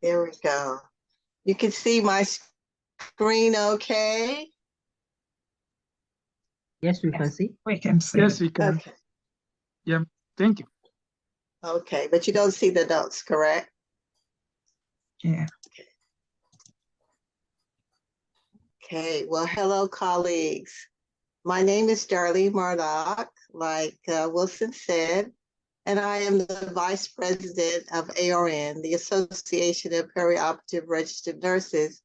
There we go. You can see my screen okay? Yes, we can see. We can see. Yes, we can. Okay. Yeah, thank you. Okay, but you don't see the notes, correct? Yeah. Okay, well, hello, colleagues. My name is Darlene Murdock, like Wilson said, and I am the Vice President of ARN, the Association of Perioperative Registered Nurses.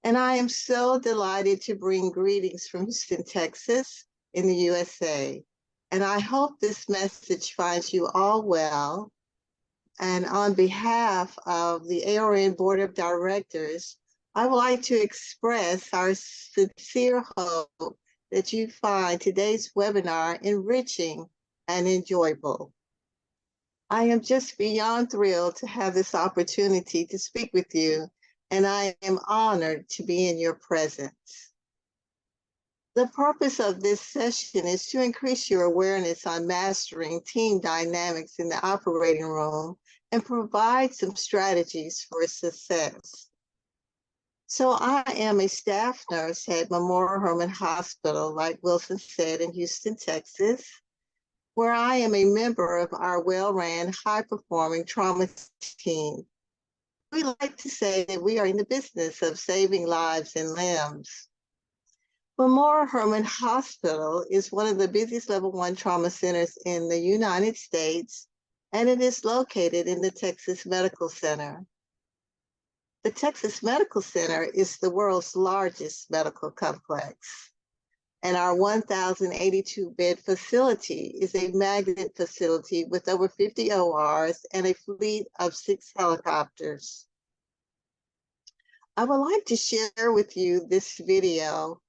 And I am so delighted to bring greetings from Houston, Texas, in the USA. And I hope this message finds you all well. And on behalf of the ARN Board of Directors, I would like to express our sincere hope that you find today's webinar enriching and enjoyable. I am just beyond thrilled to have this opportunity to speak with you, and I am honored to be in your presence. The purpose of this session is to increase your awareness on mastering team dynamics in the operating room and provide some strategies for success. So I am a staff nurse at Memorial Hermann Hospital, like Wilson said, in Houston, Texas, where I am a member of our well-ran, high-performing trauma team. We like to say that we are in the business of saving lives and limbs. Memorial Hermann Hospital is one of the busiest level 1 trauma centers in the United States, and it is located in the Texas Medical Center. The Texas Medical Center is the world's largest medical complex, and our 1,082-bed facility is a magnet facility with over 50 ORs and a fleet of 6 helicopters. I would like to share with you this video.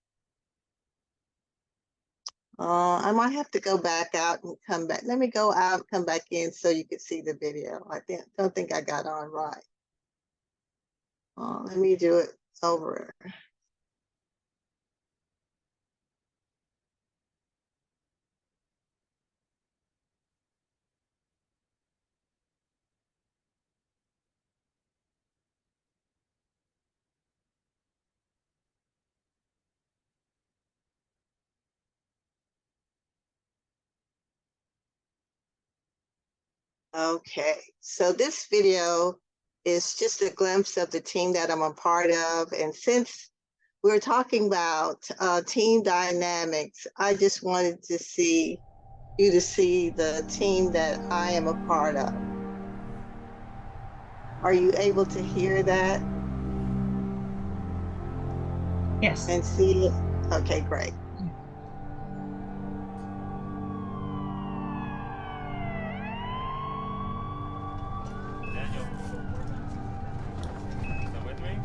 I might have to go back out and come back. Let me go out and come back in so you can see the video. I don't think I got on right. Let me do it over. Okay, so this video is just a glimpse of the team that I'm a part of. And since we're talking about team dynamics, I just wanted to see you to see the team that I am a part of. Are you able to hear that? Yes. And see it? Okay, great.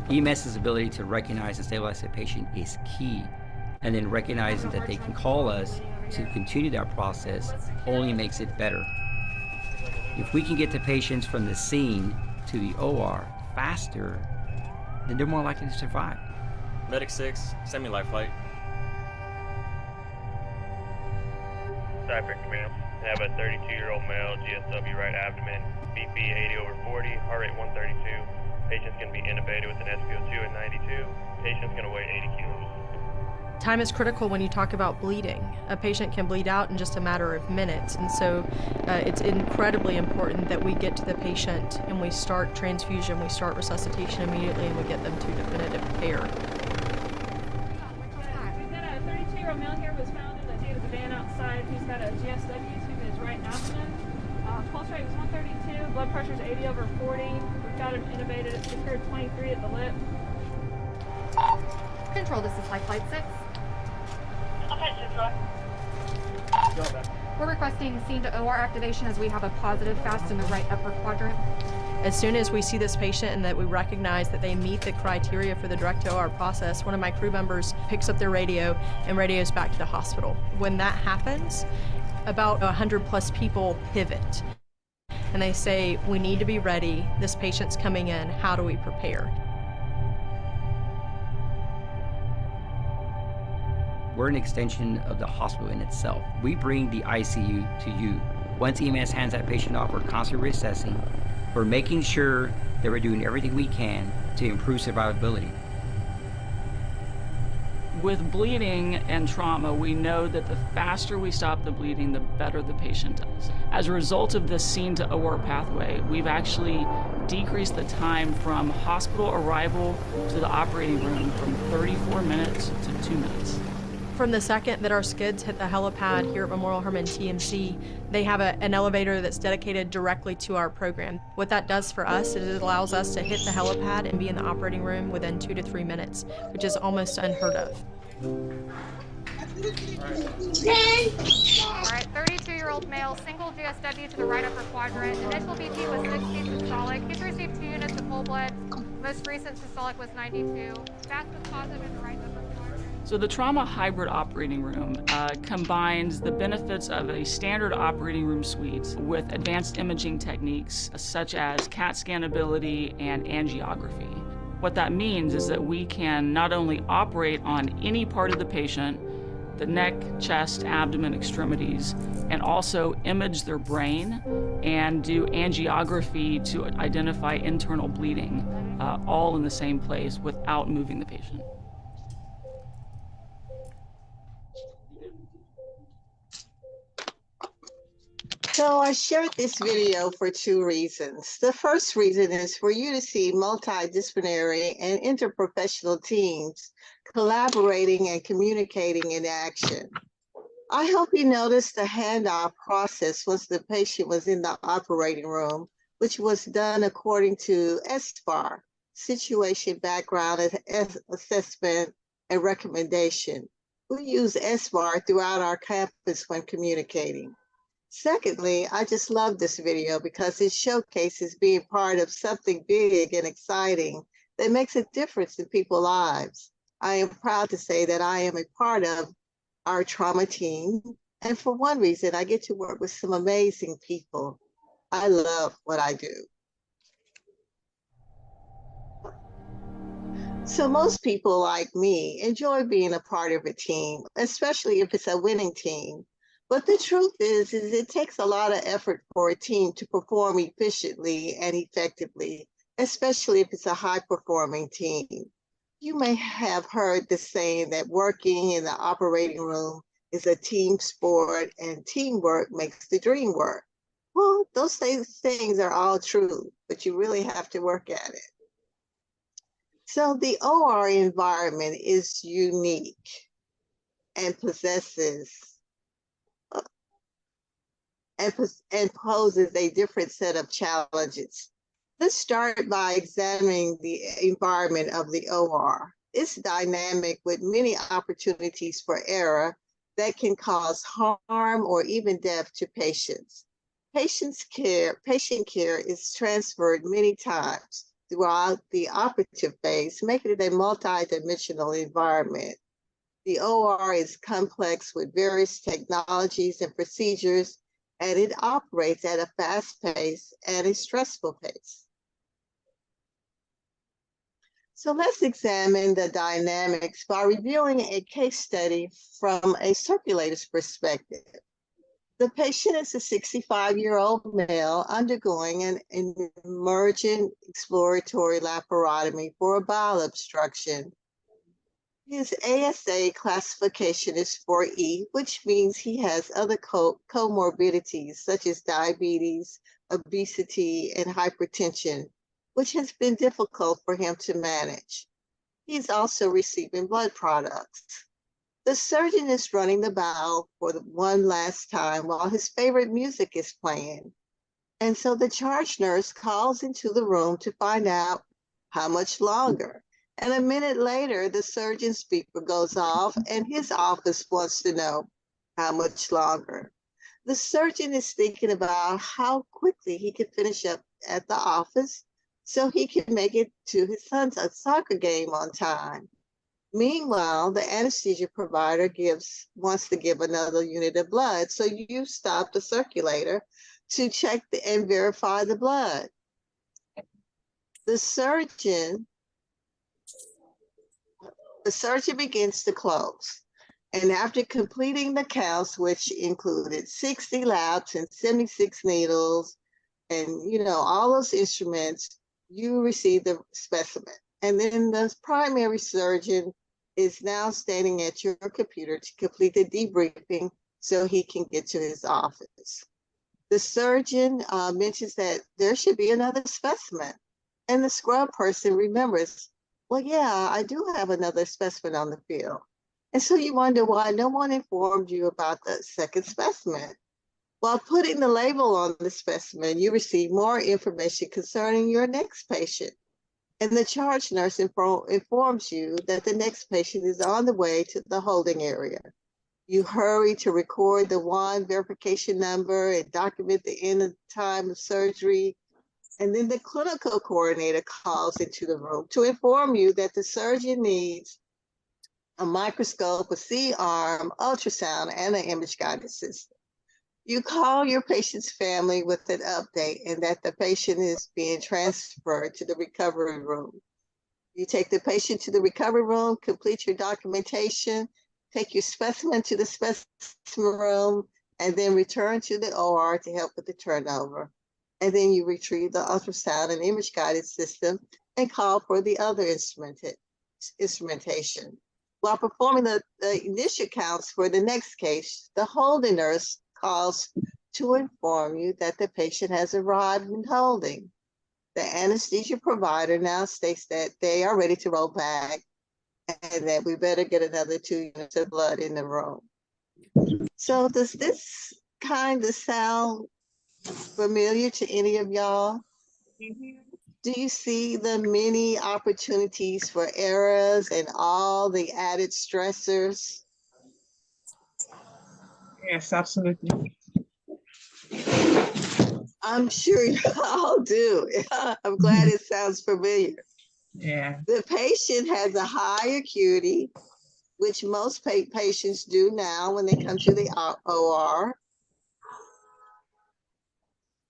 EMS's ability to recognize and stabilize the patient is key, and then recognizing that they can call us to continue that process only makes it better. If we can get the patients from the scene to the OR faster, then they're more likely to survive. Medic 6, send me life flight. Cypher command. I have a 32-year-old male, GSW right abdomen, BP 80/40, heart rate 132. Patient's going to be intubated with an SpO2 at 92. Patient's going to weigh 80 kilos. Time is critical when you talk about bleeding. A patient can bleed out in just a matter of minutes, and so it's incredibly important that we get to the patient and we start transfusion, we start resuscitation immediately, and we get them to definitive care. We've got a 32-year-old male here who was found in the gate of the van outside. He's got a GSW to his right abdomen. Pulse rate was 132, blood pressure is 80/40. We've got him intubated at secured 23 at the lip. Control, this is Life Flight 6. We're requesting scene to OR activation as we have a positive fast in the right upper quadrant. As soon as we see this patient and that we recognize that they meet the criteria for the direct OR process, one of my crew members picks up their radio and radios back to the hospital. When that happens, about 100+ people pivot and they say, we need to be ready, this patient's coming in, how do we prepare? We're an extension of the hospital in itself. We bring the ICU to you. Once EMS hands that patient off, we're constantly reassessing, We're making sure that we're doing everything we can to improve survivability. With bleeding and trauma, we know that the faster we stop the bleeding, the better the patient does. As a result of this scene to OR pathway, we've actually decreased the time from hospital arrival to the operating room from 34 minutes to 2 minutes. From the second that our skids hit the helipad here at Memorial Hermann TMC, they have an elevator that's dedicated directly to our program. What that does for us is it allows us to hit the helipad and be in the operating room within 2 to 3 minutes, which is almost unheard of. All right, 32-year-old male, single GSW to the right upper quadrant. Initial BP was 60 systolic. He's received 2 units of whole blood. Most recent systolic was 92. Fast was positive in the right upper quadrant. So the trauma hybrid operating room combines the benefits of a standard operating room suite with advanced imaging techniques such as CAT scan ability and angiography. What that means is that we can not only operate on any part of the patient, the neck, chest, abdomen, extremities, and also image their brain and do angiography to identify internal bleeding, all in the same place without moving the patient. So I shared this video for 2 reasons. The first reason is for you to see multidisciplinary and interprofessional teams collaborating and communicating in action. I hope you noticed the handoff process once the patient was in the operating room, which was done according to SBAR, Situation, Background, Assessment, and Recommendation. We use SBAR throughout our campus when communicating. Secondly, I just love this video because it showcases being part of something big and exciting that makes a difference in people's lives. I am proud to say that I am a part of our trauma team, and for one reason, I get to work with some amazing people. I love what I do. So most people like me enjoy being a part of a team, especially if it's a winning team. But the truth is it takes a lot of effort for a team to perform efficiently and effectively, especially if it's a high-performing team. You may have heard the saying that working in the operating room is a team sport and teamwork makes the dream work. Well, those things are all true, but you really have to work at it. So the OR environment is unique and poses a different set of challenges. Let's start by examining the environment of the OR. It's dynamic with many opportunities for error that can cause harm or even death to patients. Patient care is transferred many times throughout the operative phase, making it a multidimensional environment. The OR is complex with various technologies and procedures, and it operates at a fast pace and a stressful pace. So let's examine the dynamics by reviewing a case study from a circulator's perspective. The patient is a 65-year-old male undergoing an emergent exploratory laparotomy for a bowel obstruction. His ASA classification is 4E, which means he has other comorbidities such as diabetes, obesity, and hypertension, which has been difficult for him to manage. He's also receiving blood products. The surgeon is running the bowel for the one last time while his favorite music is playing. And so the charge nurse calls into the room to find out how much longer. And a minute later, the surgeon's speaker goes off and his office wants to know how much longer. The surgeon is thinking about how quickly he can finish up at the office so he can make it to his son's soccer game on time. Meanwhile, the anesthesia provider wants to give another unit of blood, so you stop the circulator to check and verify the blood. The surgeon begins to close, and after completing the counts, which included 60 laps and 76 needles and all those instruments, you receive the specimen. And then the primary surgeon is now standing at your computer to complete the debriefing so he can get to his office. The surgeon mentions that there should be another specimen. And the scrub person remembers, well, yeah, I do have another specimen on the field. And so you wonder why no one informed you about the second specimen. While putting the label on the specimen, you receive more information concerning your next patient. And the charge nurse informs you that the next patient is on the way to the holding area. You hurry to record the WAN verification number and document the end of time of surgery. And then the clinical coordinator calls into the room to inform you that the surgeon needs a microscope, a C-arm, ultrasound, and an image-guided system. You call your patient's family with an update and that the patient is being transferred to the recovery room. You take the patient to the recovery room, complete your documentation, take your specimen to the specimen room, and then return to the OR to help with the turnover. And then you retrieve the ultrasound and image-guided system and call for the other instrumentation. While performing the initial counts for the next case, the holding nurse calls to inform you that the patient has arrived in holding. The anesthesia provider now states that they are ready to roll back and that we better get another 2 units of blood in the room. So does this kind of sound familiar to any of y'all? Do you see the many opportunities for errors and all the added stressors? Yes, absolutely. I'm sure you all do. I'm glad it sounds familiar. Yeah. The patient has a high acuity, which most patients do now when they come to the OR.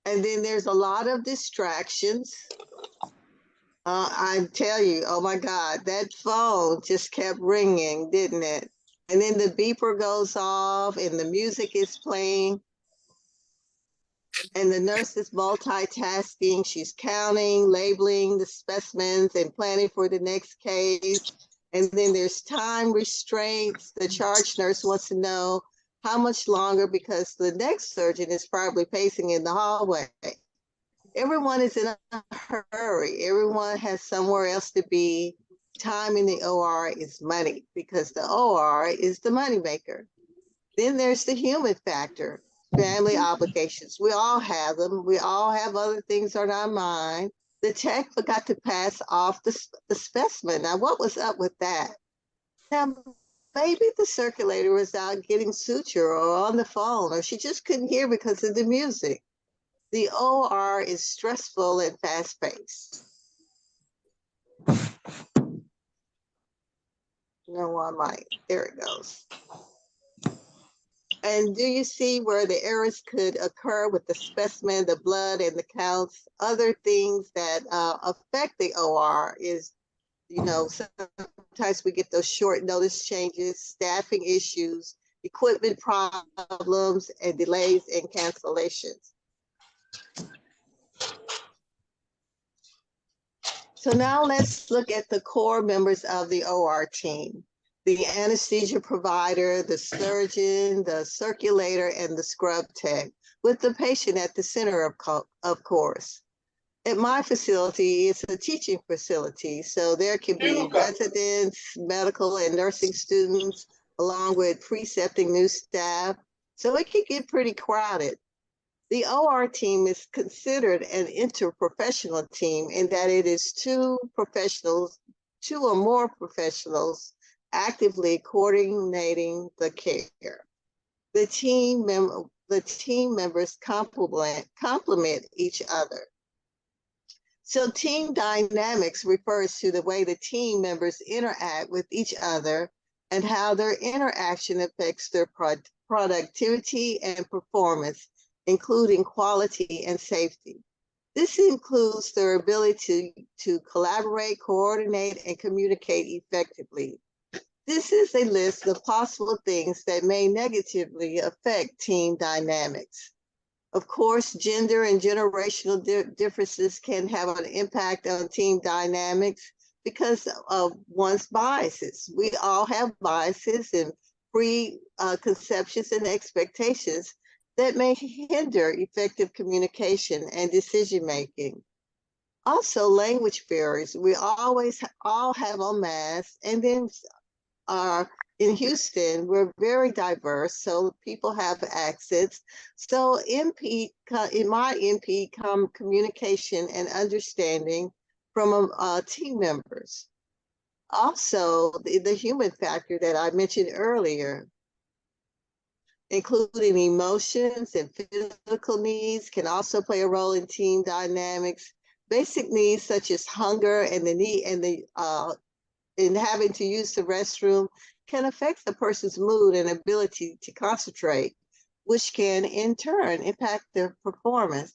And then there's a lot of distractions. I tell you, oh my God, that phone just kept ringing, didn't it? And then the beeper goes off and the music is playing. And the nurse is multitasking. She's counting, labeling the specimens and planning for the next case. And then there's time restraints. The charge nurse wants to know how much longer because the next surgeon is probably pacing in the hallway. Everyone is in a hurry. Everyone has somewhere else to be. Time in the OR is money because the OR is the moneymaker. Then there's the human factor. Family obligations. We all have them. We all have other things on our mind. The tech forgot to pass off the specimen. Now, what was up with that? Now, maybe the circulator was out getting suture or on the phone, or she just couldn't hear because of the music. The OR is stressful and fast-paced. No one might. There it goes. And do you see where the errors could occur with the specimen, the blood, and the counts? Other things that affect the OR is, sometimes we get those short notice changes, staffing issues, equipment problems, and delays and cancellations. So now let's look at the core members of the OR team. The anesthesia provider, the surgeon, the circulator, and the scrub tech, with the patient at the center, of course. At my facility, it's a teaching facility, so there can be residents, medical and nursing students, along with precepting new staff, so it can get pretty crowded. The OR team is considered an interprofessional team in that it is two or more professionals actively coordinating the care. The team members complement each other. So team dynamics refers to the way the team members interact with each other and how their interaction affects their productivity and performance, including quality and safety. This includes their ability to collaborate, coordinate, and communicate effectively. This is a list of possible things that may negatively affect team dynamics. Of course, gender and generational differences can have an impact on team dynamics because of one's biases. We all have biases and preconceptions and expectations that may hinder effective communication and decision-making. Also, language barriers. We always all have on masks, and then in Houston, we're very diverse, so people have accents. So in my NP come communication and understanding from team members. Also, the human factor that I mentioned earlier, including emotions and physical needs, can also play a role in team dynamics. Basic needs such as hunger and the need and in having to use the restroom can affect the person's mood and ability to concentrate, which can in turn impact their performance.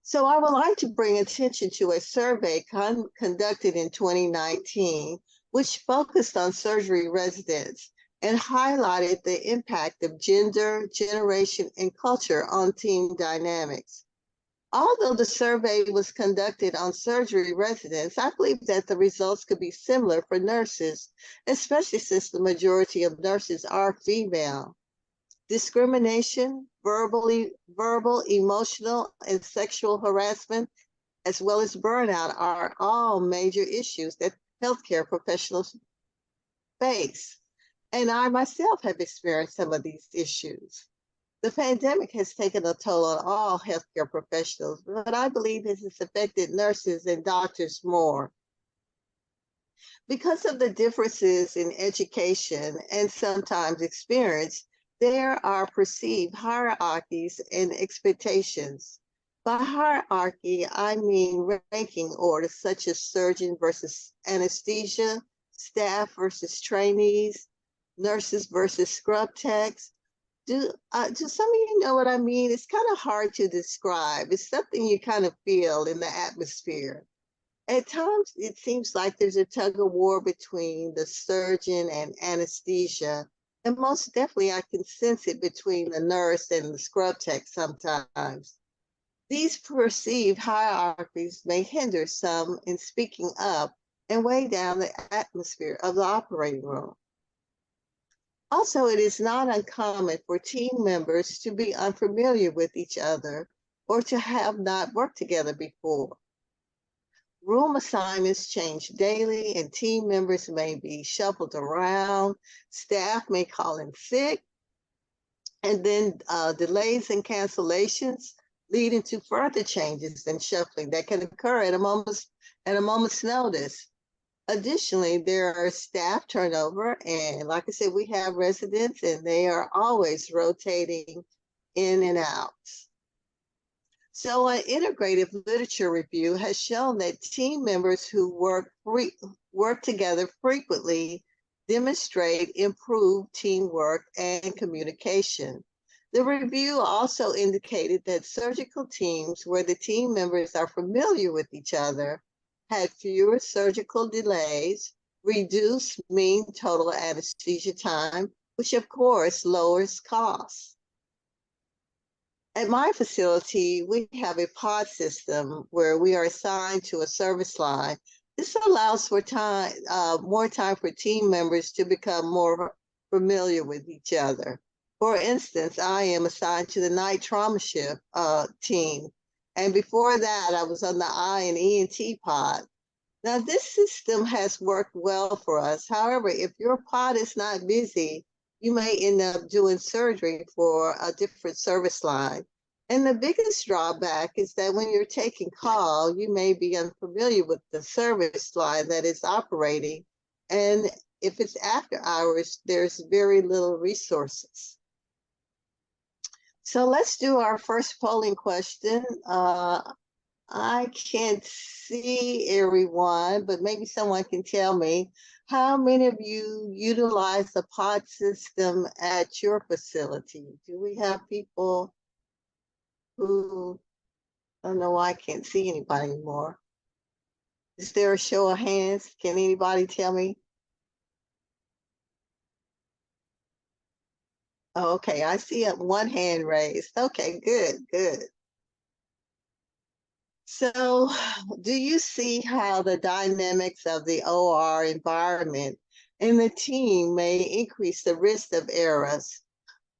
So I would like to bring attention to a survey conducted in 2019, which focused on surgery residents and highlighted the impact of gender, generation, and culture on team dynamics. Although the survey was conducted on surgery residents, I believe that the results could be similar for nurses, especially since the majority of nurses are female. Discrimination, verbal, emotional, and sexual harassment, as well as burnout, are all major issues that healthcare professionals face. And I myself have experienced some of these issues. The pandemic has taken a toll on all healthcare professionals, but I believe this has affected nurses and doctors more. Because of the differences in education and sometimes experience, there are perceived hierarchies and expectations. By hierarchy, I mean ranking orders such as surgeon versus anesthesia, staff versus trainees, nurses versus scrub techs. Do some of you know what I mean? It's kind of hard to describe. It's something you kind of feel in the atmosphere. At times, it seems like there's a tug of war between the surgeon and anesthesia. And most definitely, I can sense it between the nurse and the scrub tech sometimes. These perceived hierarchies may hinder some in speaking up and weigh down the atmosphere of the operating room. Also, it is not uncommon for team members to be unfamiliar with each other or to have not worked together before. Room assignments change daily and team members may be shuffled around. Staff may call in sick, and then delays and cancellations leading to further changes and shuffling that can occur at a moment's notice. Additionally, there are staff turnover, and like I said, we have residents and they are always rotating in and out. So an integrative literature review has shown that team members who work together frequently demonstrate improved teamwork and communication. The review also indicated that surgical teams where the team members are familiar with each other had fewer surgical delays, reduced mean total anesthesia time, which of course lowers costs. At my facility, we have a pod system where we are assigned to a service line. This allows for more time for team members to become more familiar with each other. For instance, I am assigned to the night trauma shift team. And before that, I was on the eye and ENT pod. Now, this system has worked well for us. However, if your pod is not busy, you may end up doing surgery for a different service line. And the biggest drawback is that when you're taking call, you may be unfamiliar with the service line that is operating. And if it's after hours, there's very little resources. So let's do our first polling question. I can't see everyone, but maybe someone can tell me how many of you utilize the pod system at your facility? Do we have people who, I don't know why I can't see anybody anymore. Is there a show of hands? Can anybody tell me? Okay, I see one hand raised. Okay, good, good. So, do you see how the dynamics of the OR environment and the team may increase the risk of errors?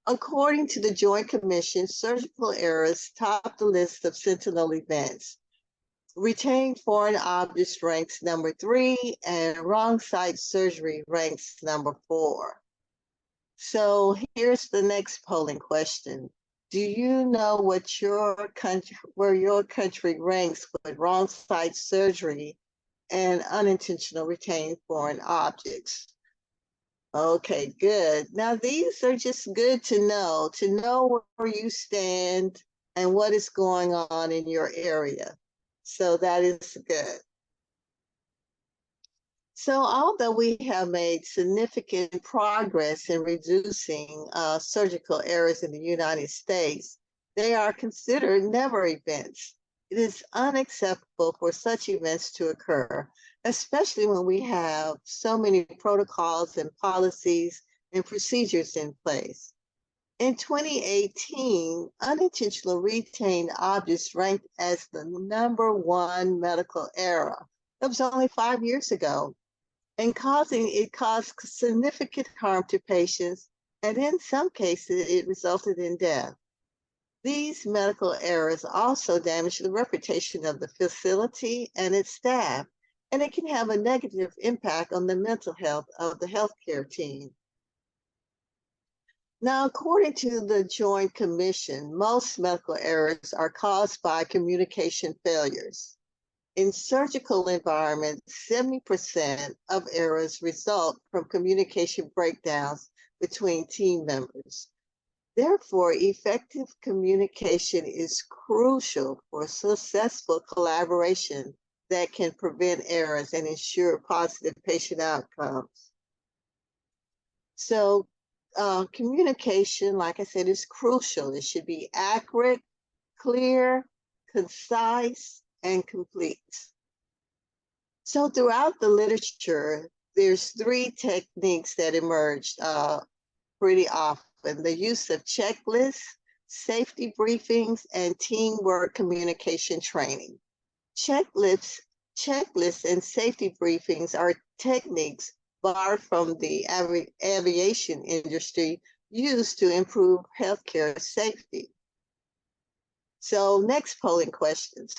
According to the Joint Commission, surgical errors top the list of sentinel events. Retained foreign objects ranks number 3, and wrong site surgery ranks number 4. So here's the next polling question. Do you know what your country, where your country ranks with wrong site surgery and unintentional retained foreign objects? Okay, good. Now these are just good to know where you stand and what is going on in your area. So that is good. So although we have made significant progress in reducing surgical errors in the United States, they are considered never events. It is unacceptable for such events to occur, especially when we have so many protocols and policies and procedures in place. In 2018, unintentional retained objects ranked as the #1 medical error. That was only 5 years ago. And it caused significant harm to patients, and in some cases, it resulted in death. These medical errors also damage the reputation of the facility and its staff, and it can have a negative impact on the mental health of the healthcare team. Now, according to the Joint Commission, most medical errors are caused by communication failures. In surgical environments, 70% of errors result from communication breakdowns between team members. Therefore, effective communication is crucial for successful collaboration that can prevent errors and ensure positive patient outcomes. So, communication, like I said, is crucial. It should be accurate, clear, concise, and complete. So throughout the literature, there's 3 techniques that emerged pretty often: the use of checklists, safety briefings, and teamwork communication training. Checklists and safety briefings are techniques borrowed from the aviation industry used to improve healthcare safety. So next polling questions,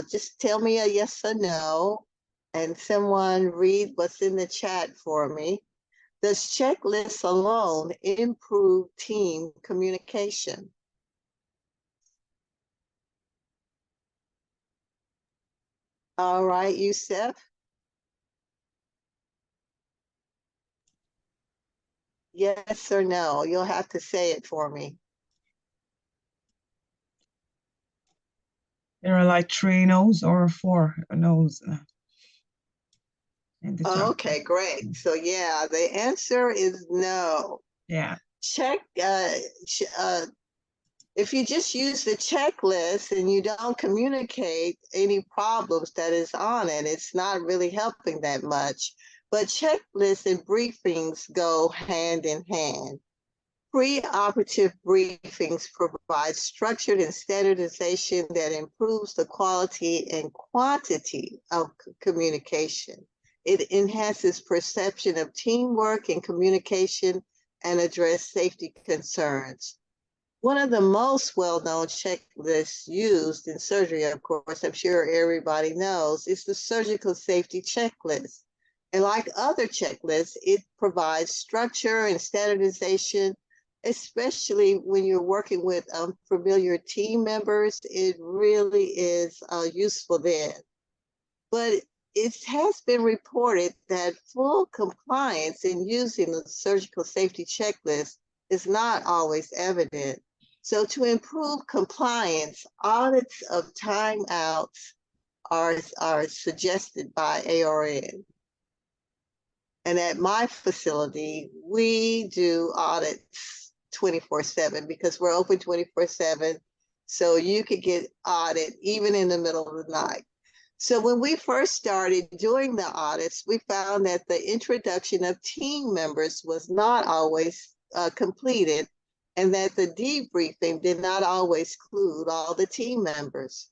just tell me a yes or no, and someone read what's in the chat for me. Does checklists alone improve team communication? All right, Youssef? Yes or no? You'll have to say it for me. There are like 3 no's or 4 no's in the chat. Okay, great. So yeah, the answer is no. Yeah. If you just use the checklist and you don't communicate any problems that is on it, it's not really helping that much. But checklists and briefings go hand in hand. Preoperative briefings provide structured and standardization that improves the quality and quantity of communication. It enhances perception of teamwork and communication and address safety concerns. One of the most well-known checklists used in surgery, of course, I'm sure everybody knows, is the surgical safety checklist. And like other checklists, it provides structure and standardization, especially when you're working with unfamiliar team members. It really is useful then. But it has been reported that full compliance in using the surgical safety checklist is not always evident. So to improve compliance, audits of timeouts are suggested by ARN. And at my facility, we do audits 24/7 because we're open 24/7. So you could get audit even in the middle of the night. So when we first started doing the audits, we found that the introduction of team members was not always completed and that the debriefing did not always include all the team members.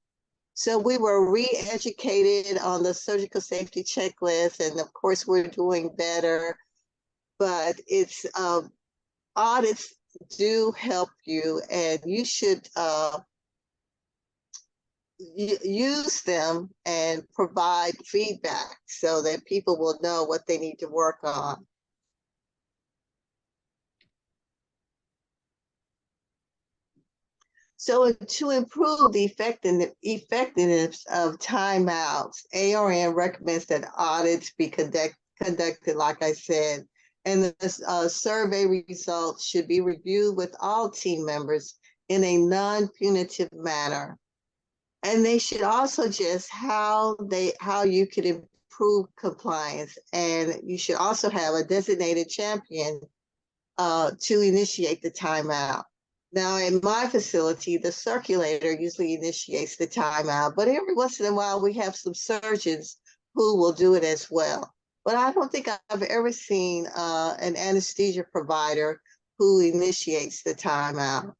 So we were re-educated on the surgical safety checklist, and of course we're doing better, but it's audits do help you, and you should use them and provide feedback so that people will know what they need to work on. So to improve the effectiveness of timeouts, ARN recommends that audits be conducted, like I said, and the survey results should be reviewed with all team members in a non-punitive manner. And they should also just how you could improve compliance. And you should also have a designated champion to initiate the timeout. Now, in my facility, the circulator usually initiates the timeout, but every once in a while we have some surgeons who will do it as well. But I don't think I've ever seen an anesthesia provider who initiates the timeout.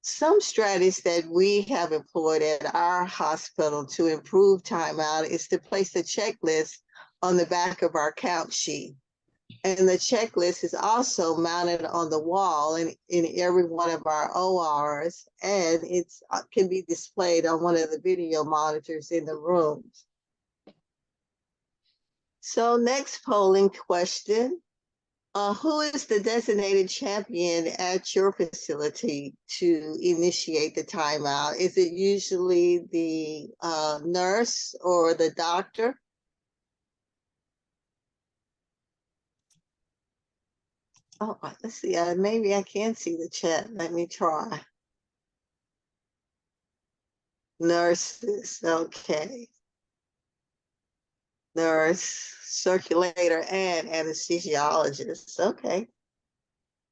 Some strategies that we have employed at our hospital to improve timeout is to place a checklist on the back of our count sheet. And the checklist is also mounted on the wall in every one of our ORs, and it can be displayed on one of the video monitors in the rooms. So next polling question. Who is the designated champion at your facility to initiate the timeout? Is it usually the nurse or the doctor? Oh, let's see, maybe I can see the chat. Let me try. Nurses, okay. Nurse, circulator, and anesthesiologists. Okay.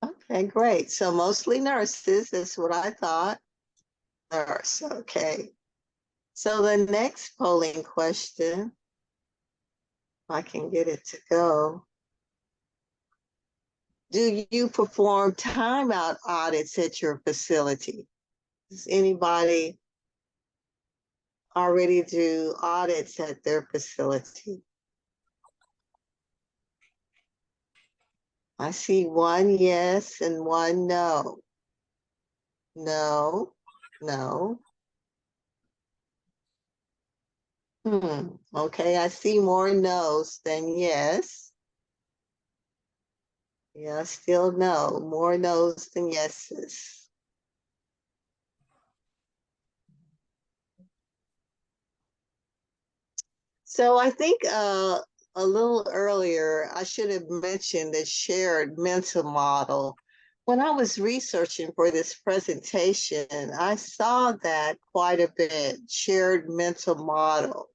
Okay, great. So mostly nurses, that's what I thought. Nurse, okay. So the next polling question, if I can get it to go. Do you perform timeout audits at your facility? Does anybody already do audits at their facility? I see one yes and one no. No, no. Okay, I see more no's than yes. Yeah, still no, more no's than yeses. So I think a little earlier, I should have mentioned the shared mental model. When I was researching for this presentation, I saw that quite a bit, shared mental model.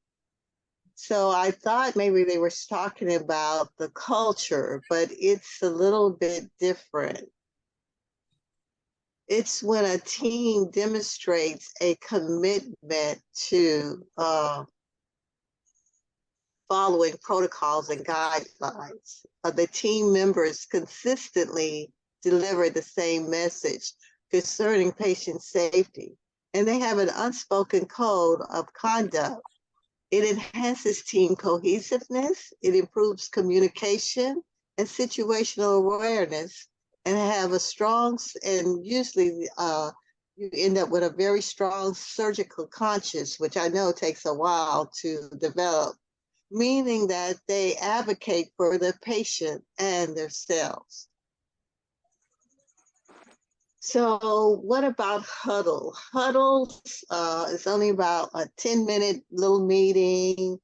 So I thought maybe they were talking about the culture, but it's a little bit different. It's when a team demonstrates a commitment to following protocols and guidelines. The team members consistently deliver the same message concerning patient safety, and they have an unspoken code of conduct. It enhances team cohesiveness, it improves communication and situational awareness, and have a strong, and usually you end up with a very strong surgical conscience, which I know takes a while to develop, meaning that they advocate for the patient and themselves. So what about huddle? Huddle is only about a 10-minute little meeting,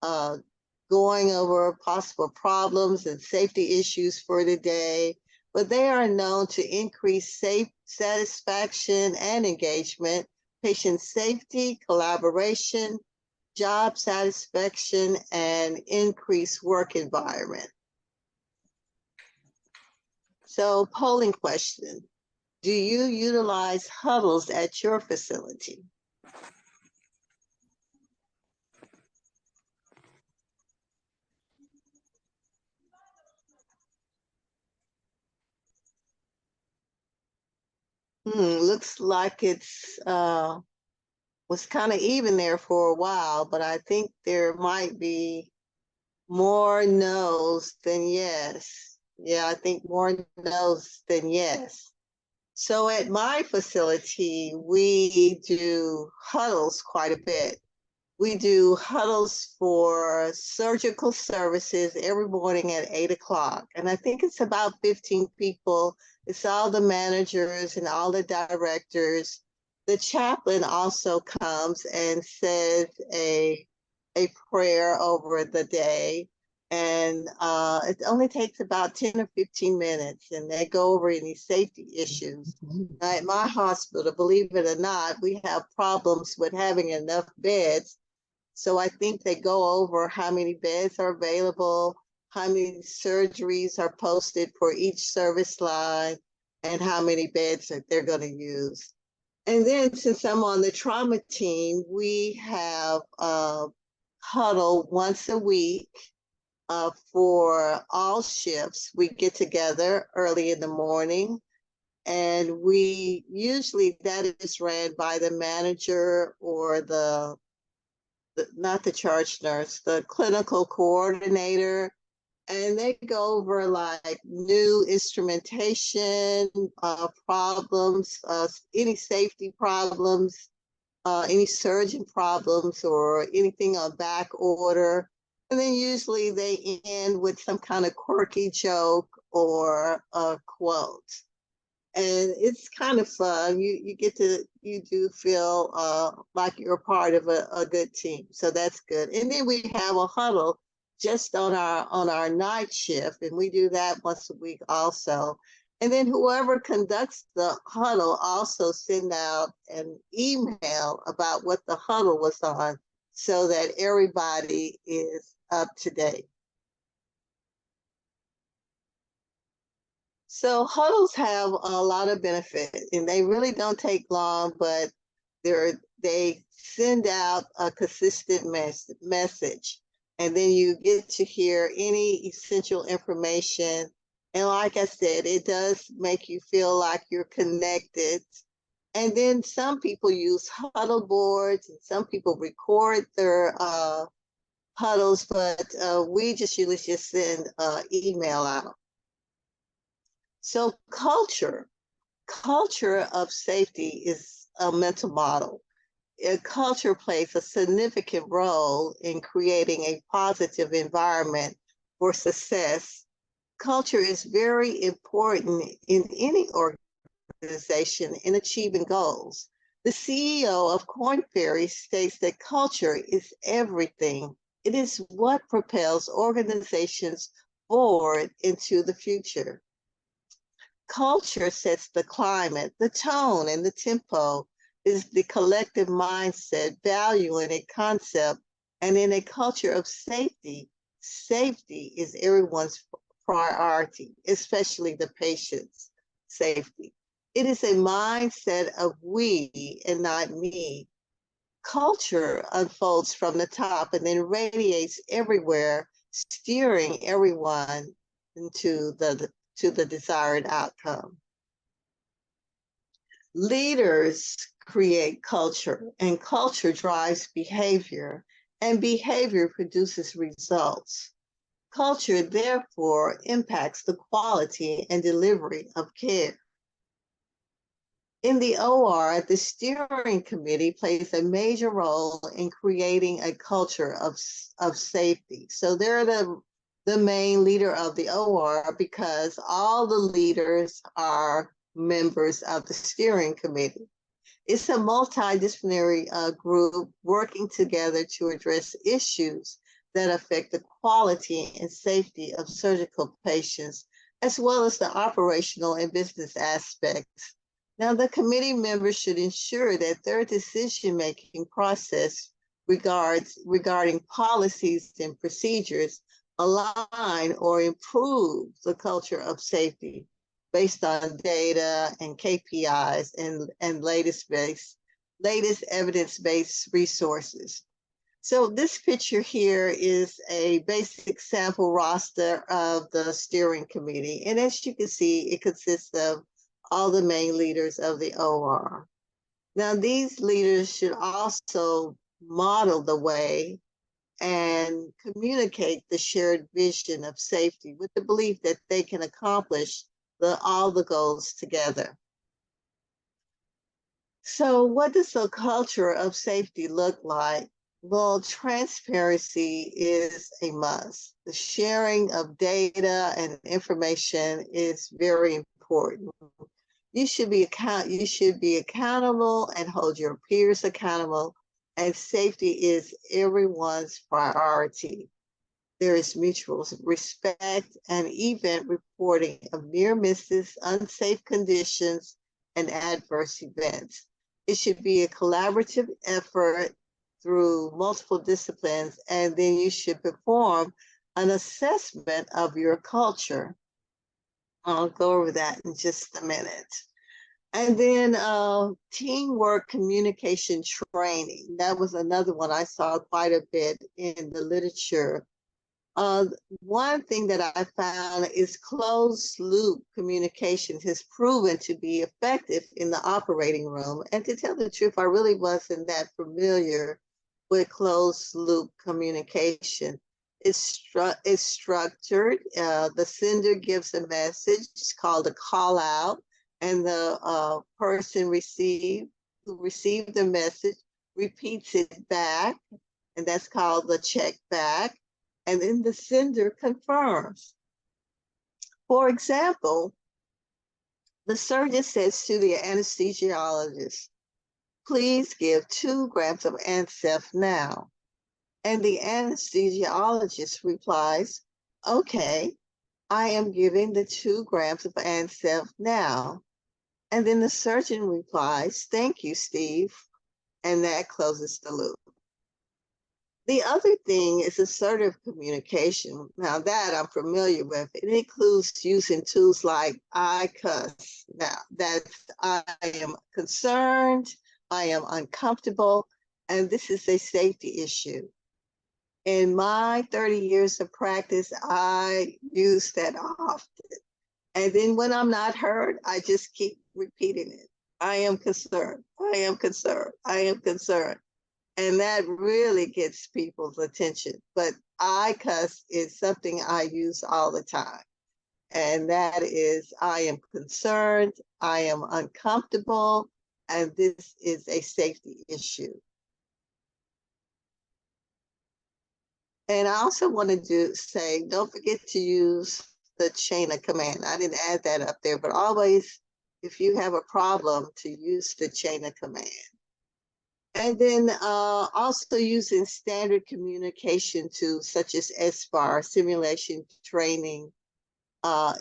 going over possible problems and safety issues for the day, but they are known to increase satisfaction and engagement, patient safety, collaboration, job satisfaction, and increased work environment. So polling question. Do you utilize huddles at your facility? looks like it's was kind of even there for a while, but I think there might be more no's than yes. Yeah, I think more no's than yes. So at my facility, we do huddles quite a bit. We do huddles for surgical services every morning at 8 o'clock. And I think it's about 15 people. It's all the managers and all the directors. The chaplain also comes and says a prayer over the day. And it only takes about 10 or 15 minutes, and they go over any safety issues. Now, at my hospital, believe it or not, we have problems with having enough beds. So I think they go over how many beds are available, how many surgeries are posted for each service line, and how many beds that they're going to use. And then since I'm on the trauma team, we have a huddle once a week for all shifts. We get together early in the morning, and we usually that is ran by the manager or not the charge nurse, the clinical coordinator, and they go over like new instrumentation problems, any safety problems, any surgeon problems, or anything on back order. And then usually they end with some kind of quirky joke or a quote. And it's kind of fun. You do feel like you're a part of a good team. So that's good. And then we have a huddle just on our night shift, and we do that once a week also. And then whoever conducts the huddle also send out an email about what the huddle was on so that everybody is up to date. So huddles have a lot of benefit, and they really don't take long, but they send out a consistent message. And then you get to hear any essential information. And like I said, it does make you feel like you're connected. And then some people use huddle boards, and some people record their huddles, but we just usually just send email out. So culture of safety is a mental model. Culture plays a significant role in creating a positive environment for success. Culture is very important in any organization in achieving goals. The CEO of Korn Ferry states that culture is everything. It is what propels organizations forward into the future. Culture sets the climate, the tone, and the tempo. Is the collective mindset, value, and a concept. And in a culture of safety, safety is everyone's priority, especially the patient's safety. It is a mindset of we and not me. Culture unfolds from the top and then radiates everywhere, steering everyone into the desired outcome. Leaders create culture, and culture drives behavior, and behavior produces results. Culture, therefore, impacts the quality and delivery of care. In the OR, the steering committee plays a major role in creating a culture of safety. So they're the main leader of the OR because all the leaders are members of the steering committee. It's a multidisciplinary group working together to address issues that affect the quality and safety of surgical patients, as well as the operational and business aspects. Now, the committee members should ensure that their decision-making process regarding policies and procedures align or improve the culture of safety based on data and KPIs and latest evidence-based resources. So this picture here is a basic sample roster of the steering committee. And as you can see, it consists of all the main leaders of the OR. Now, these leaders should also model the way and communicate the shared vision of safety with the belief that they can accomplish all the goals together. So what does a culture of safety look like? Well, transparency is a must. The sharing of data and information is very important. You should be accountable and hold your peers accountable, and safety is everyone's priority. There is mutual respect and event reporting of near misses, unsafe conditions, and adverse events. It should be a collaborative effort through multiple disciplines, and then you should perform an assessment of your culture. I'll go over that in just a minute. And then teamwork communication training. That was another one I saw quite a bit in the literature. One thing that I found is closed loop communication has proven to be effective in the operating room. And to tell the truth, I really wasn't that familiar with closed loop communication. It's structured. The sender gives a message, it's called a call out, and the person who received the message repeats it back, and that's called the check back. And then the sender confirms. For example, the surgeon says to the anesthesiologist, please give 2 grams of ANSEF now. And the anesthesiologist replies, okay, I am giving the 2 grams of ANSEF now. And then the surgeon replies, thank you, Steve. And that closes the loop. The other thing is assertive communication. Now that I'm familiar with. It includes using tools like I cuss. Now that's I am concerned, I am uncomfortable, and this is a safety issue. In my 30 years of practice, I use that often. And then when I'm not heard, I just keep repeating it. I am concerned, I am concerned, I am concerned. And that really gets people's attention. But I cuss is something I use all the time. And that is, I am concerned, I am uncomfortable, and this is a safety issue. And I also wanted to say, don't forget to use the chain of command. I didn't add that up there, but always, if you have a problem, to use the chain of command. And then also using standard communication tools such as SBAR, simulation training,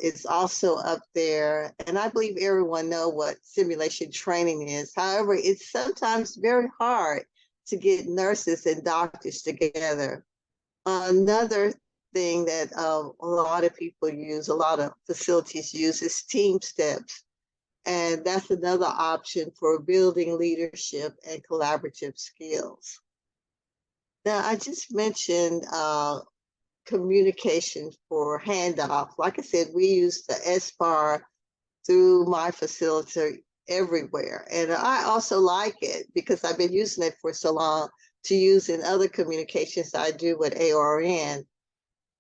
is also up there. And I believe everyone knows what simulation training is. However, it's sometimes very hard to get nurses and doctors together. Another thing that a lot of people use, a lot of facilities use, is team steps. And that's another option for building leadership and collaborative skills. Now, I just mentioned communication for handoff. Like I said, we use the SBAR through my facility everywhere. And I also like it because I've been using it for so long to use in other communications I do with ARN.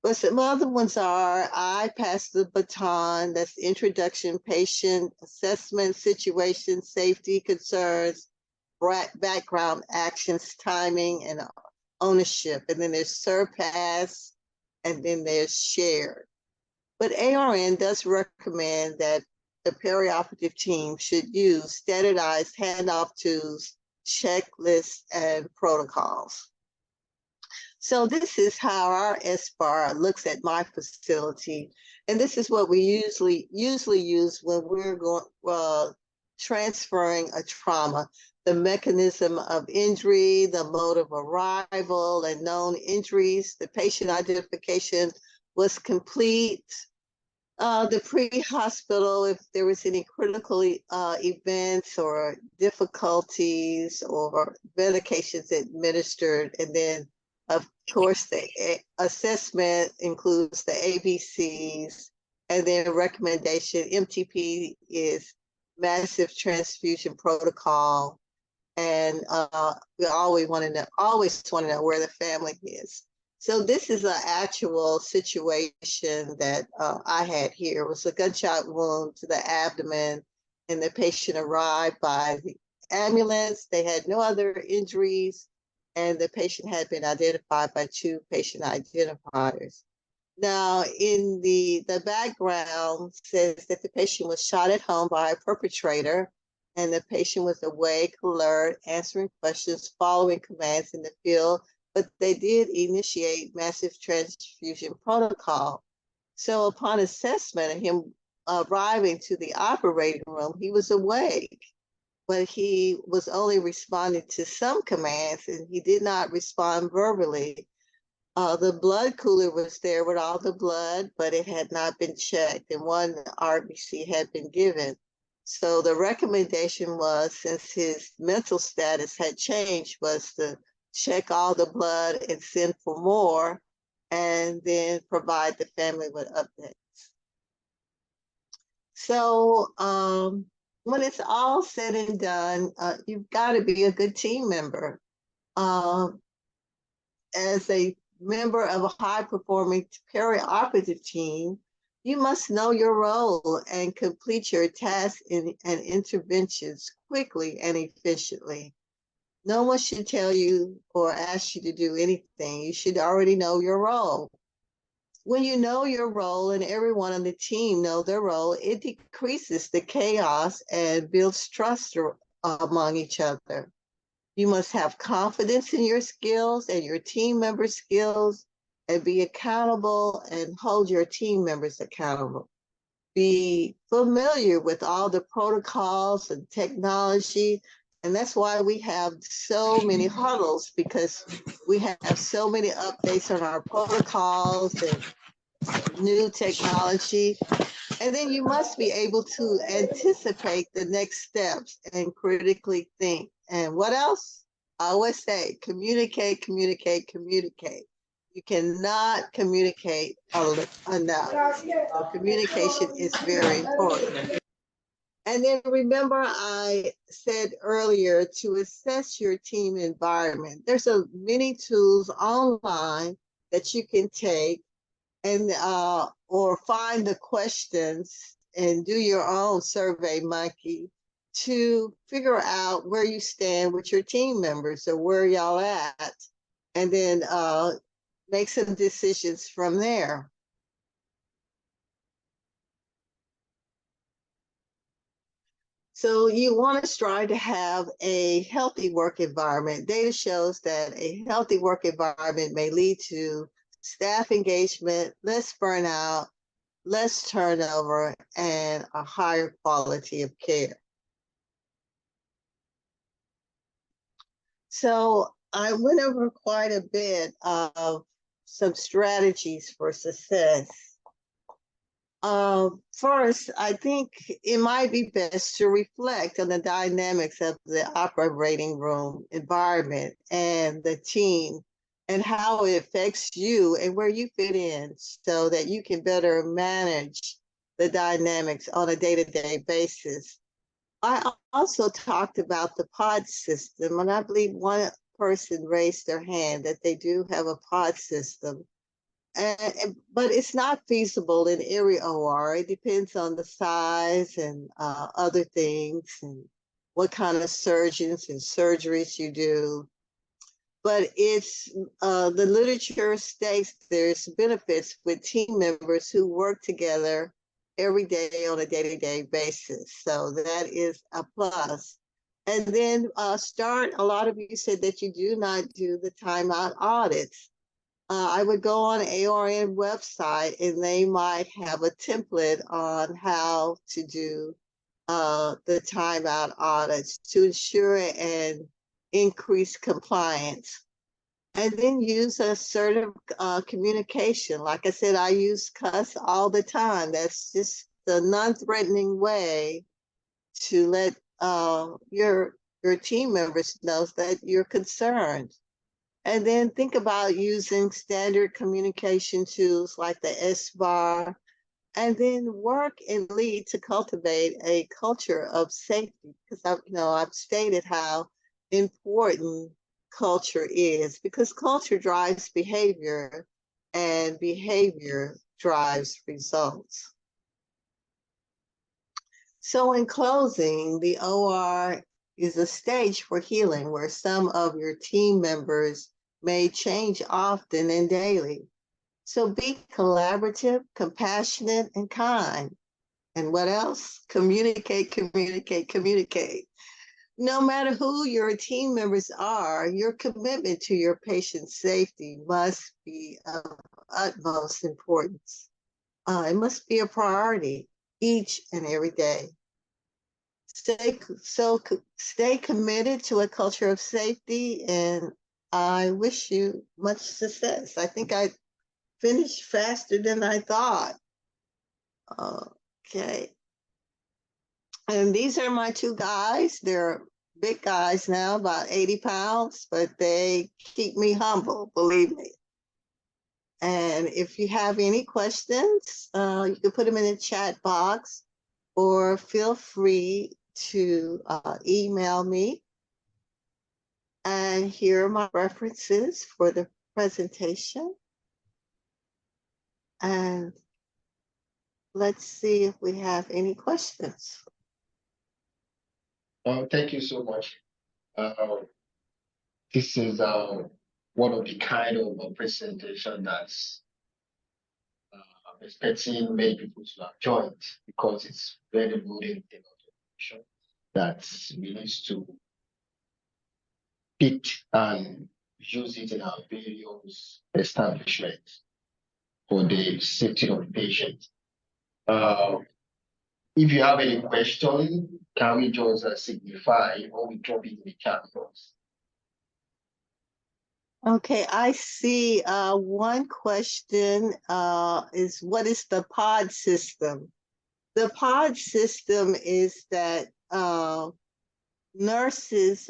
But some other ones are, I pass the baton, that's introduction, patient, assessment, situation, safety, concerns, background, actions, timing, and ownership. And then there's surpass, and then there's shared. But ARN does recommend that the perioperative team should use standardized handoff tools, checklists, and protocols. So this is how our SBAR looks at my facility. And this is what we usually use when we're going transferring a trauma. The mechanism of injury, the mode of arrival, and known injuries. The patient identification was complete. The pre-hospital, if there was any critical events or difficulties or medications administered, and then of course, the assessment includes the ABCs, and then recommendation. MTP is massive transfusion protocol. And we always want to know where the family is. So this is an actual situation that I had here. It was a gunshot wound to the abdomen, and the patient arrived by the ambulance. They had no other injuries, and the patient had been identified by 2 patient identifiers. Now, in the background says that the patient was shot at home by a perpetrator, and the patient was awake, alert, answering questions, following commands in the field, but they did initiate massive transfusion protocol. So upon assessment of him arriving to the operating room, he was awake, but he was only responding to some commands, and he did not respond verbally. The blood cooler was there with all the blood, but it had not been checked, and 1 RBC had been given. So the recommendation was, since his mental status had changed, was to check all the blood and send for more, and then provide the family with updates. So when it's all said and done, you've got to be a good team member. As a member of a high-performing perioperative team, you must know your role and complete your tasks and interventions quickly and efficiently. No one should tell you or ask you to do anything. You should already know your role. When you know your role and everyone on the team know their role, it decreases the chaos and builds trust among each other. You must have confidence in your skills and your team members' skills, and be accountable and hold your team members accountable. Be familiar with all the protocols and technology. And that's why we have so many huddles, because we have so many updates on our protocols and new technology. And then you must be able to anticipate the next steps and critically think. And what else? I always say, communicate, communicate, communicate. You cannot communicate enough. So communication is very important. And then remember, I said earlier to assess your team environment. There's many tools online that you can take and or find the questions and do your own survey monkey to figure out where you stand with your team members or where y'all at, and then make some decisions from there. So you want to strive to have a healthy work environment. Data shows that a healthy work environment may lead to staff engagement, less burnout, less turnover, and a higher quality of care. So I went over quite a bit of some strategies for success. First, I think it might be best to reflect on the dynamics of the operating room environment and the team and how it affects you and where you fit in, so that you can better manage the dynamics on a day-to-day basis. I also talked about the pod system, and I believe one person raised their hand that they do have a pod system. But it's not feasible in every OR. It depends on the size and other things and what kind of surgeons and surgeries you do. But it's the literature states there's benefits with team members who work together every day on a day-to-day basis. So that is a plus. And then a lot of you said that you do not do the timeout audits. I would go on ARN website and they might have a template on how to do the timeout audits to ensure and increase compliance. And then use assertive communication. Like I said, I use cuss all the time. That's just the non-threatening way to let your team members know that you're concerned. And then think about using standard communication tools like the SBAR and then work and lead to cultivate a culture of safety. Because I've stated how important culture is, because culture drives behavior and behavior drives results. So in closing, the OR is a stage for healing where some of your team members may change often and daily. So be collaborative, compassionate, and kind. And what else? Communicate, communicate, communicate. No matter who your team members are, your commitment to your patient's safety must be of utmost importance. It must be a priority each and every day. Stay committed to a culture of safety, and I wish you much success. I think I finished faster than I thought. Okay. And these are my two guys. They're big guys now, about 80 pounds, but they keep me humble, believe me. And if you have any questions, you can put them in the chat box, or feel free to email me. And here are my references for the presentation. And let's see if we have any questions. Thank you so much. This is one of the kind of presentation that's expecting many people to have joined, because it's very good information that we need to pick and use it in our various establishments for the safety of the patient. If you have any question, can we just signify, or we drop it in the chat box? Okay, I see one question is, what is the pod system? The pod system is that nurses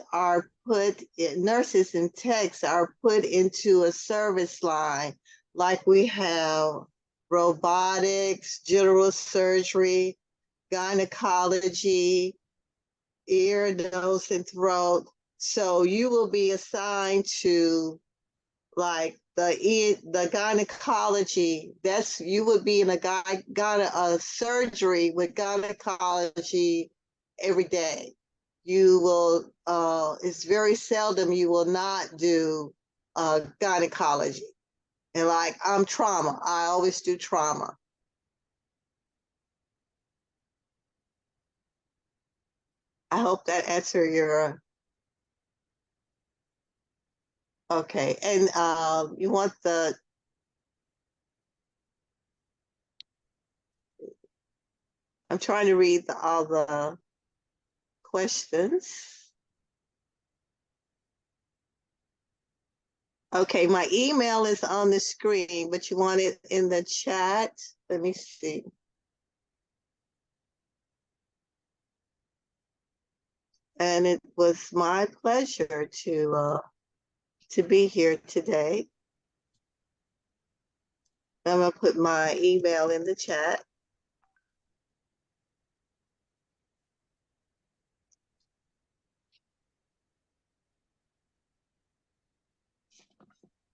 and techs are put into a service line, like we have robotics, general surgery, gynecology, ear, nose, and throat. So you will be assigned to like the gynecology. You would be in a surgery with gynecology every day. You will, it's very seldom you will not do gynecology. And like, I'm trauma. I always do trauma. I hope that answered your, okay. And you want I'm trying to read all the questions. Okay, my email is on the screen, but you want it in the chat? Let me see. And it was my pleasure to be here today. I'm gonna put my email in the chat.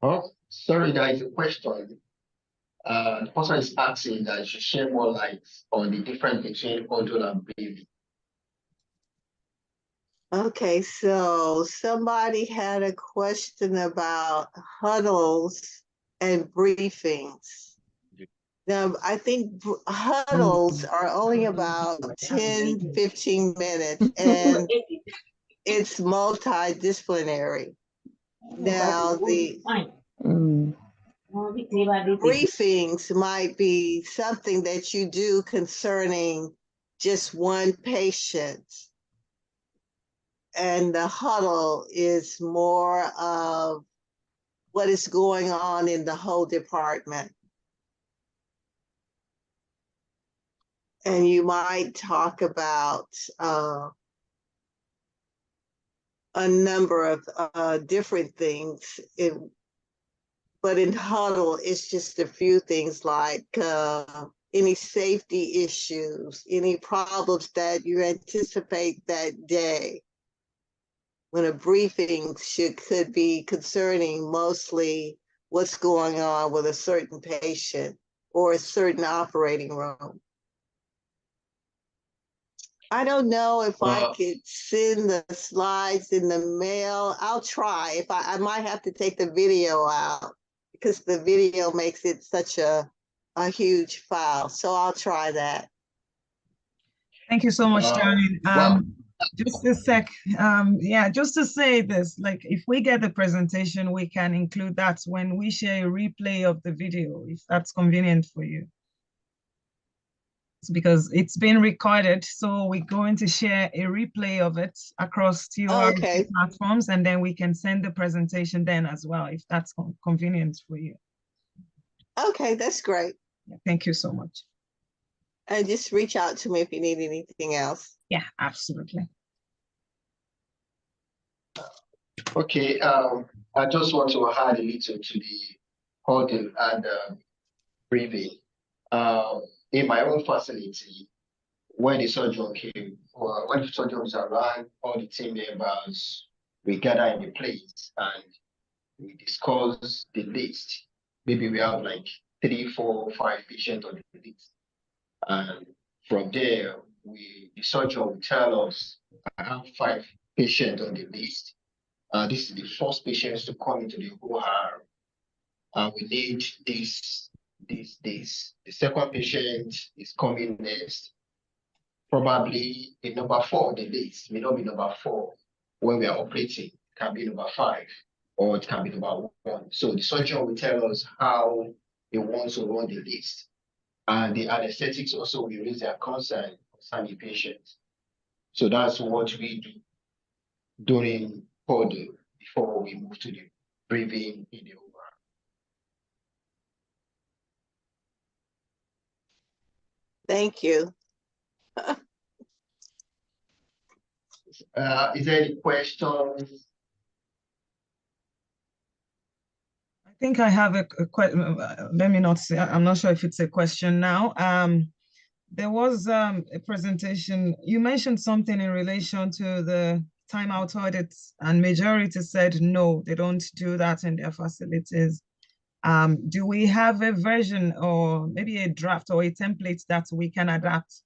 Oh, sorry, there is a question. The person is asking that you should share more light on the difference between huddle and briefing. Okay, so somebody had a question about huddles and briefings. Now, I think huddles are only about 10, 15 minutes, and it's multidisciplinary. Now, the briefings might be something that you do concerning just one patient. And the huddle is more of what is going on in the whole department. And you might talk about a number of different things. But in huddle, it's just a few things like any safety issues, any problems that you anticipate that day, when a briefing could be concerning mostly what's going on with a certain patient or a certain operating room. I don't know if I could send the slides in the mail. I'll try. If I might have to take the video out because the video makes it such a huge file. So I'll try that. Thank you so much, Darlene. Wow. Just a sec. Yeah, just to say this, like if we get the presentation, we can include that when we share a replay of the video, if that's convenient for you. It's because it's been recorded, so we're going to share a replay of it across TOR platforms, and then we can send the presentation then as well, if that's convenient for you. Okay, that's great. Yeah, thank you so much. And just reach out to me if you need anything else. Yeah, absolutely. Okay, I just want to add a little to the huddle and briefing. In my own facility, when the surgeon came, or when the surgeon was around, all the team members, we gather in the place and we discuss the list. Maybe we have like 3, 4, 5 patients on the list. And from there, the surgeon will tell us, I have 5 patients on the list. This is the first patients to come into the OR. We need this. The second patient is coming next. Probably the number 4 on the list may not be number 4 when we are operating. It can be number 5 or it can be number 1. So the surgeon will tell us how he wants to run the list. And the anesthetics also will raise their concern concerning patients. So that's what we do during huddle before we move to the briefing in the OR. Thank you. Is there any questions? I think I have a question. Let me not say, I'm not sure if it's a question now. There was a presentation. You mentioned something in relation to the timeout audits, and majority said no, they don't do that in their facilities. Do we have a version or maybe a draft or a template that we can adapt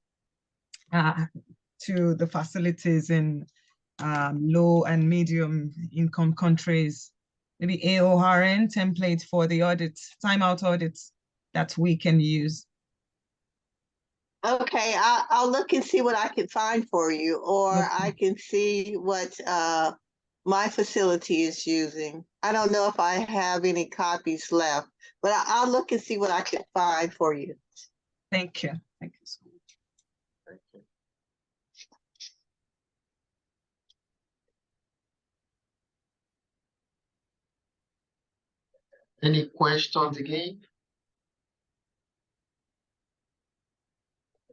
to the facilities in low and medium income countries? Maybe AORN template for the audits, timeout audits that we can use. Okay, I'll look and see what I can find for you, or I can see what my facility is using. I don't know if I have any copies left, but I'll look and see what I can find for you. Thank you. Thank you so much. Thank you. Any questions again?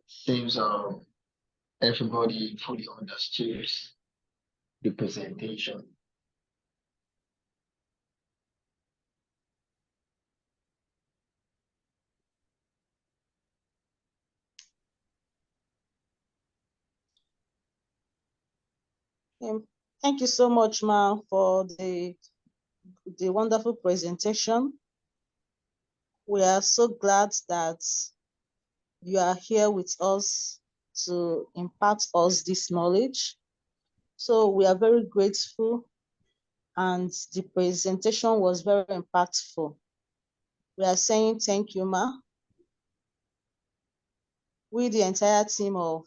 Seems everybody fully understood the presentation. Thank you so much, Ma, for the wonderful presentation. We are so glad that you are here with us to impart us this knowledge. So we are very grateful, and the presentation was very impactful. We are saying thank you, Ma. We, the entire team of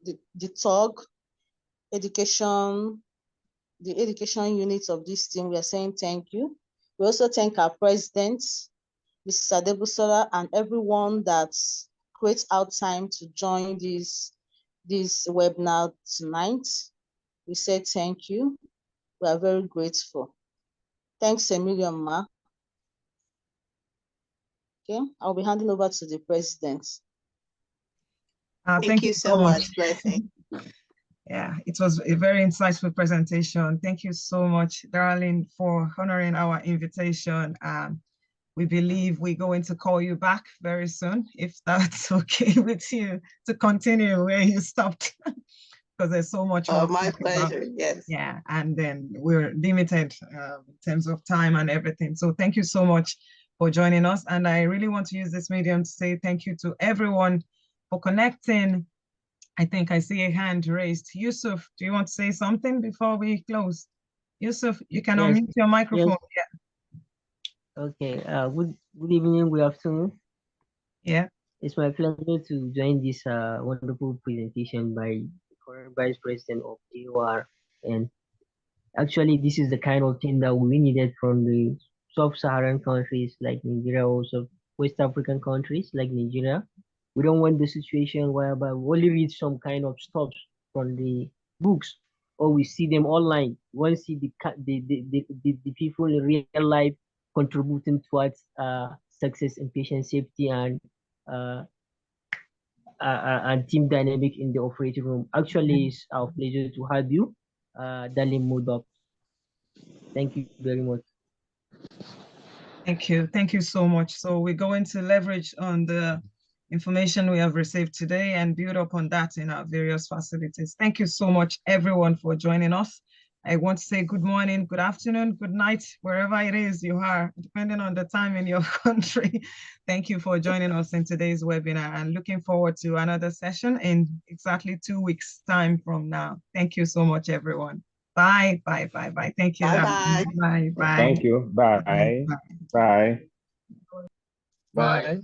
the TORG, the education unit of this team, we are saying thank you. We also thank our president, Mrs. Adebusola, and everyone that creates out time to join this webinar tonight. We say thank you. We are very grateful. Thanks a million, Ma. Okay, I'll be handing over to the president. Thank you so much, Blessing. Yeah, it was a very insightful presentation. Thank you so much, Darlene, for honoring our invitation. we believe we're going to call you back very soon, if that's okay with you, to continue where you stopped, because there's so much more. My pleasure, yes. Yeah, and then we're limited in terms of time and everything. So thank you so much for joining us. And I really want to use this medium to say thank you to everyone for connecting. I think I see a hand raised. Yusuf, do you want to say something before we close? Yusuf, you can unmute your microphone. Yes. Yeah. Okay. Good evening. Good afternoon. Yeah. It's my pleasure to join this wonderful presentation by the current Vice President of AOR. And actually, this is the kind of thing that we needed from the sub-Saharan countries like Nigeria, also West African countries like Nigeria. We don't want the situation whereby we only read some kind of stuff from the books, or we see them online. We want to see the people in real life contributing towards success and patient safety and team dynamic in the operating room. Actually, it's our pleasure to have you, Darlene Murdock. Thank you very much. Thank you so much. So we're going to leverage on the information we have received today and build upon that in our various facilities. Thank you so much, everyone, for joining us. I want to say good morning, good afternoon, good night, wherever it is you are, depending on the time in your country. Thank you for joining us in today's webinar, and looking forward to another session in exactly 2 weeks' time from now. Thank you so much, everyone. Bye, bye, bye, bye. Thank you. Bye, bye, bye. Thank you. Bye. Bye. Bye. Bye.